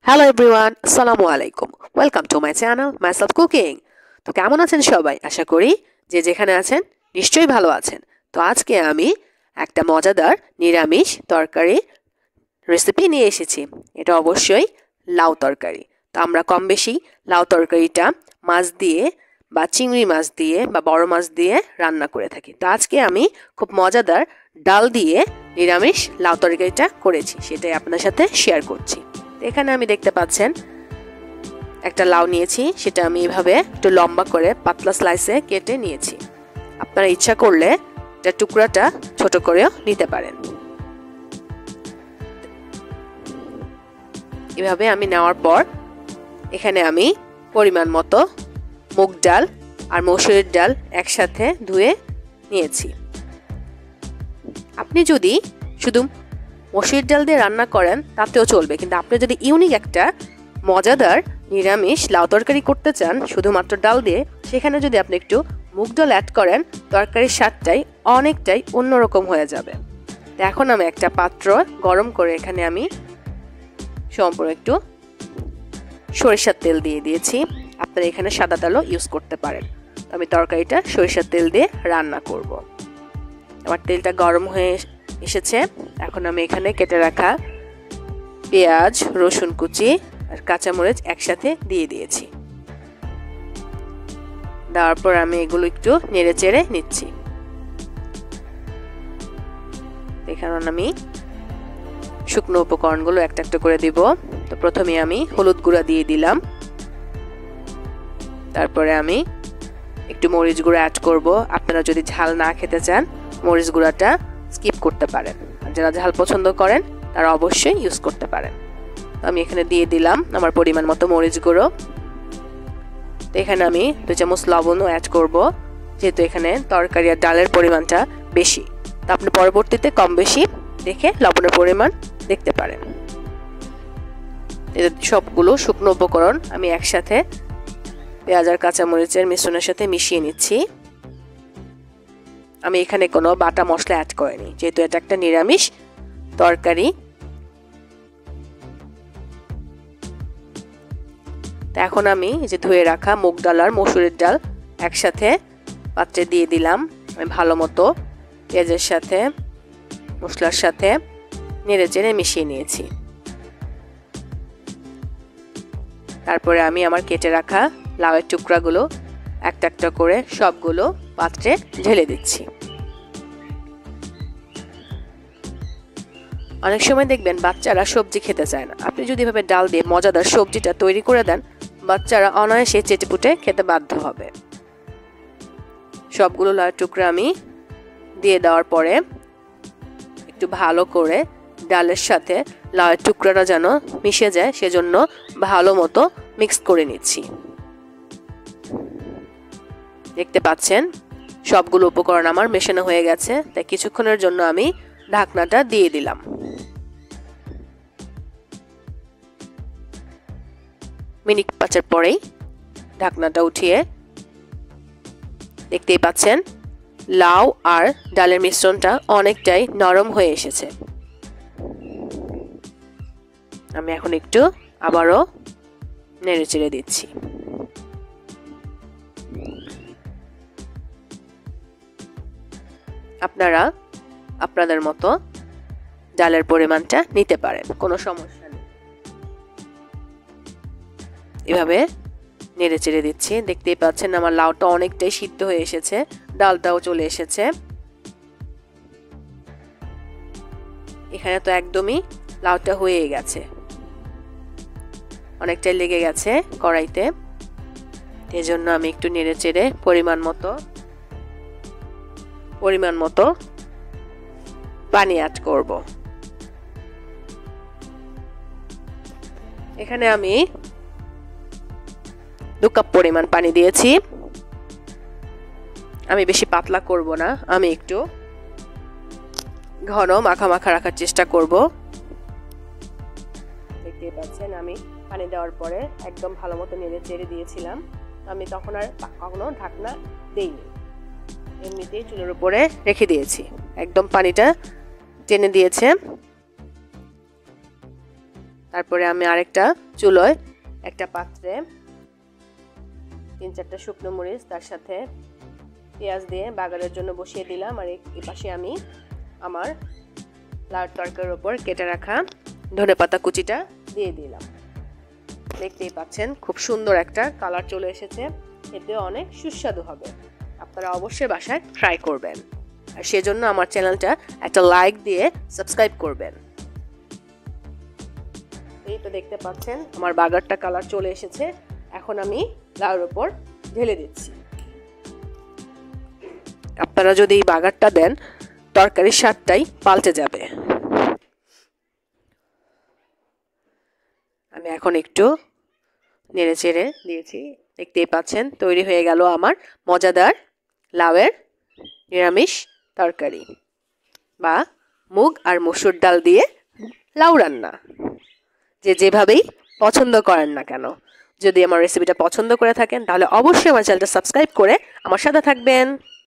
Hello everyone, আসসালামু আলাইকুম। Welcome to my channel myself cooking. তো কেমন আছেন সবাই? আশা করি যে যেখানে আছেন নিশ্চয়ই ভালো আছেন। তো আজকে আমি একটা মজাদার নিরামিষ তরকারি রেসিপি নিয়ে এসেছি। এটা অবশ্যই লাউ তরকারি। তো আমরা কম বেশি লাউ তরকারিটা মাছ দিয়ে বা চিংড়ি মাছ দিয়ে বা বড় মাছ দিয়ে রান্না করে থাকি। তো আজকে আমি খুব মজাদার ডাল দিয়ে নিরামিষ লাউ তরকারিটা করেছি, সেটাই আপনার সাথে শেয়ার করছি। এখানে আমি দেখতে পাচ্ছেন একটা লাউ নিয়েছি, সেটা আমি এভাবে একটু লম্বা করে পাতলা স্লাইসে কেটে নিয়েছি। আপনারা ইচ্ছা করলে এটা টুকরাটা ছোট করেও নিতে পারেন। এভাবে আমি নেওয়ার পর এখানে আমি পরিমাণ মতো মুগ ডাল আর মসুরের ডাল একসাথে ধুয়ে নিয়েছি। আপনি যদি শুধু মসুর ডাল দিয়ে রান্না করেন তাতেও চলবে, কিন্তু আপনি যদি ইউনিক একটা মজাদার নিরামিষ লাউ তরকারি করতে চান শুধুমাত্র ডাল দিয়ে, সেখানে যদি আপনি একটু মুগ ডাল অ্যাড করেন তরকারির স্বাদটাই অনেকটাই অন্যরকম হয়ে যাবে। তো এখন আমি একটা পাত্র গরম করে এখানে আমি সম্পূর্ণ একটু সরিষার তেল দিয়ে দিয়েছি। আপনারা এখানে সাদা তেলও ইউজ করতে পারেন। তো আমি তরকারিটা সরিষার তেল দিয়ে রান্না করব। আমার তেলটা গরম হয়ে এসেছে। এখন আমি এখানে কেটে রাখা পেঁয়াজ, রসুন কুচি আর কাঁচামরিচ একসাথে দিয়ে দিয়েছি। দেওয়ার পর আমি এগুলো একটু নেড়ে চেড়ে নিচ্ছি। এখানে আমি শুকনো উপকরণগুলো একটা একটা করে দিব। তো প্রথমে আমি হলুদ গুঁড়া দিয়ে দিলাম, তারপরে আমি একটু মরিচ গুঁড়া অ্যাড করব। আপনারা যদি ঝাল না খেতে চান মরিচ গুঁড়াটা স্কিপ করতে পারেন, আর যারা ঝাল পছন্দ করেন তারা অবশ্যই ইউজ করতে পারেন। আমি এখানে দিয়ে দিলাম আমার পরিমাণ মতো মরিচ গুঁড়ো। তো এখানে আমি 2 চামচ লবণও অ্যাড করব, যেহেতু এখানে তরকারি আর ডালের পরিমাণটা বেশি। তো আপনি পরবর্তীতে কম বেশি দেখে লবণের পরিমাণ দেখতে পারেন। সবগুলো শুকনো উপকরণ আমি একসাথে পেঁয়াজ আর কাঁচামরিচের মিশ্রণের সাথে মিশিয়ে নিচ্ছি। আমি এখানে কোনো বাটা মশলা অ্যাড করিনি, যেহেতু এটা একটা নিরামিষ তরকারি। তো এখন আমি যে ধুয়ে রাখা মুগ ডাল আর মসুরের ডাল একসাথে পাত্রে দিয়ে দিলাম। আমি ভালো মতো পেঁয়াজের সাথে মশলার সাথে নেড়ে চেড়ে মিশিয়ে নিয়েছি। তারপরে আমি আমার কেটে রাখা লাউয়ের টুকরাগুলো একটা একটা করে সবগুলো পাত্রে ঢেলে দিচ্ছি। অনেক সময় দেখবেন বাচ্চারা সবজি খেতে চায় না। আপনি যদি এভাবে ডাল দিয়ে মজাদার সবজিটা তৈরি করে দেন, বাচ্চারা অনায়াসে চেটেপুটে খেতে বাধ্য হবে। সবগুলো লাউয়ের টুকরা আমি দিয়ে দেওয়ার পরে একটু ভালো করে ডালের সাথে লাউয়ের টুকরাটা যেন মিশে যায়, সেজন্য ভালো মতো মিক্স করে নিচ্ছি। দেখতে পাচ্ছেন সবগুলো উপকরণ আমার মেশানো হয়ে গেছে। তাই কিছুক্ষণের জন্য আমি ঢাকনাটা দিয়ে দিলাম। মিনিট 5 পরেই ঢাকনাটা উঠিয়ে দেখতেই পাচ্ছেন লাউ আর ডালের মিশ্রণটা অনেকটাই নরম হয়ে এসেছে। আমি এখন একটু আবারও নেড়ে চেড়ে দিচ্ছি। আপনারা আপনাদের মতো ডালের পরিমাণটা নিতে পারেন, কোনো সমস্যা নেই। এভাবে নেড়ে চেড়ে দিচ্ছি। দেখতেই পাচ্ছেন আমার লাউটা অনেকটাই সিদ্ধ হয়ে এসেছে, ডালটাও চলে এসেছে। এখানে তো একদমই লাউটা হয়ে গেছে, অনেকটাই লেগে গেছে কড়াইতে। এজন্য আমি একটু নেড়ে চেড়ে পরিমাণ মতো পানি অ্যাড করব। এখানে আমি 2 কাপ পরিমাণ পানি দিয়েছি। আমি বেশি পাতলা করব না, আমি একটু ঘন মাখা মাখা রাখার চেষ্টা করব। দেখতে পাচ্ছেন আমি পানি দেওয়ার পরে একদম ভালো মতো নেড়ে চেড়ে দিয়েছিলাম। আমি তখন আর কখনো ঢাকনা দেইনি, এমনিতেই চুলের উপরে রেখে দিয়েছি। একদম পানিটা টেনে দিয়েছে। তারপরে আমি আরেকটা চুলোয় একটা পাত্রে 3-4টা শুকনো মরিচ তার সাথে পেঁয়াজ দিয়ে বাগারের জন্য বসিয়ে দিলাম। আর এই পাশে আমি আমার লাউ তরকারির উপর কেটে রাখা ধনেপাতা কুচিটা দিয়ে দিলাম। দেখতেই পাচ্ছেন খুব সুন্দর একটা কালার চলে এসেছে, খেতেও অনেক সুস্বাদু হবে। আপনারা অবশ্যই বাসায় ট্রাই করবেন, আর সেজন্য আমার চ্যানেলটা একটা লাইক দিয়ে সাবস্ক্রাইব করবেন। এই তো দেখতে পাচ্ছেন আমার বাগারটা কালার চলে এসেছে। এখন আমি লাউর উপর ঢেলে দিচ্ছি। আপনারা যদি এই বাগারটা দেন তরকারির স্বাদটাই পাল্টে যাবে। আমি এখন একটু নেড়ে চেড়ে দিয়েছি। দেখতেই পাচ্ছেন তৈরি হয়ে গেল আমার মজাদার লাউয়ের নিরামিষ তরকারি বা মুগ আর মসুর ডাল দিয়ে লাউ রান্না। যেভাবেই পছন্দ করেন না কেন, যদি আমার রেসিপিটা পছন্দ করে থাকেন তাহলে অবশ্যই আমার চ্যানেলটা সাবস্ক্রাইব করে আমার সাথে থাকবেন।